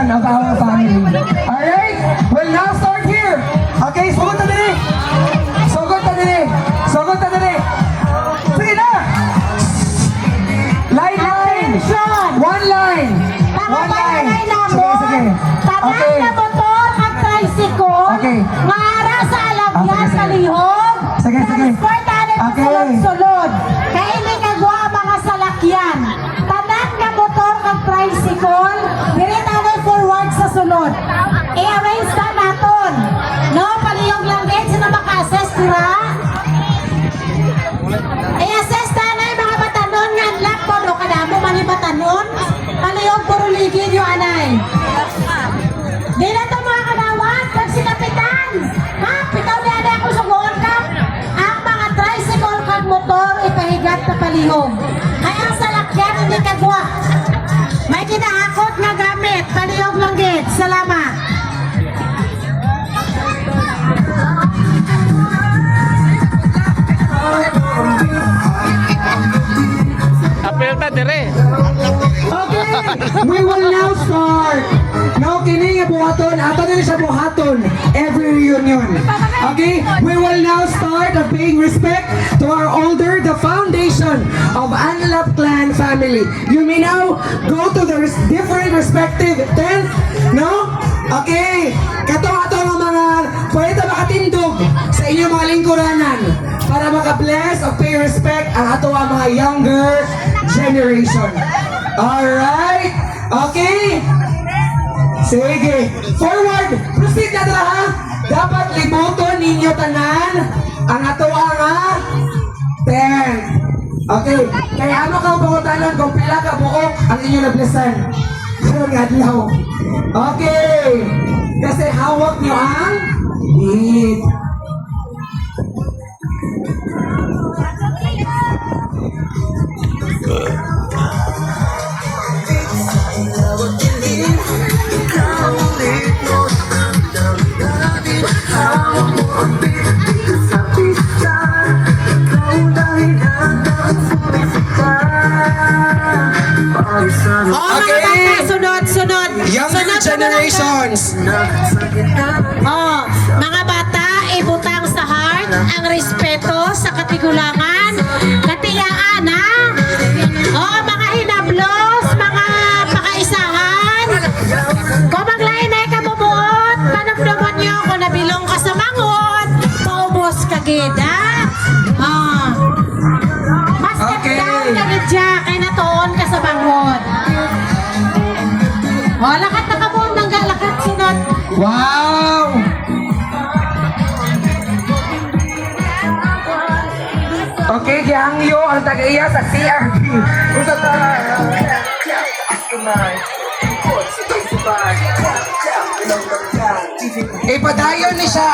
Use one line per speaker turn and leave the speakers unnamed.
generation of our family. Alright? We'll now start here. Okay, sugot na dali. Sugot na dali. Sugot na dali. Sige na! Line. One line. One line. Sige.
Tanan na motor at tricycle.
Okay.
Maara sa alagyan sa lihog.
Sige.
Transportahan sa sulod-sulod. Kaili kagwa ang mga salakyan. Tanan na motor at tricycle. Dilitanay forward sa sulod. I-arrange na naton. No, palihog lang din. Sino maka-assess tira? I-assess na na yung mga batanon nga lang po. No, kadamo mali batanon. Palihog puro ligid yung anay. Di na ito mga kadawat, nagsinapitan. Ha? Pitaw niya na ako suguan ka. Ang mga tricycle kag motor ipahigat na palihog. Kaya ang salakyan hindi kagwa. May kinahakot nga gamit. Palihog lang git. Salamat.
Apelta dire.
Okay, we will now start. No, kini nga buhaton. Ato na siya buhaton every reunion. Okay, we will now start of paying respect to our older, the foundation of Anlap clan family. You may now go to the different respective tent. No? Okay, kato-ato ng mga pwede makatindog sa inyong mga lingkuranan para maka-bless o pay respect ang ato ang mga younger generation. Alright? Okay? Sige. Forward. Proceed na tara ha. Dapat libuton ninyo tanan ang ato nga 10. Okay. Kaya ano kang pangutanon kung pila ka buok ang inyo nablesan? Pero gadlaw. Okay. Kasi hawak nyo ang lead.
Okay. Sunod.
Younger generations.
Mga bata, ibutang sa heart ang respeto sa katigulangan, katiyaan, ha? Mga hinablos, mga pakaisahan. Kung maglain ay kamubuot, panamdaman nyo kung nabilong ka sa mangot, paubos ka gid, ha? Mas down ka gid dya, kay natuon ka sa mangot. Lakat na kabon ng galakat sinod.
Wow! Okay, gihangyo ang tagaya sa CRP. Usa ta. Ipadayon ni siya.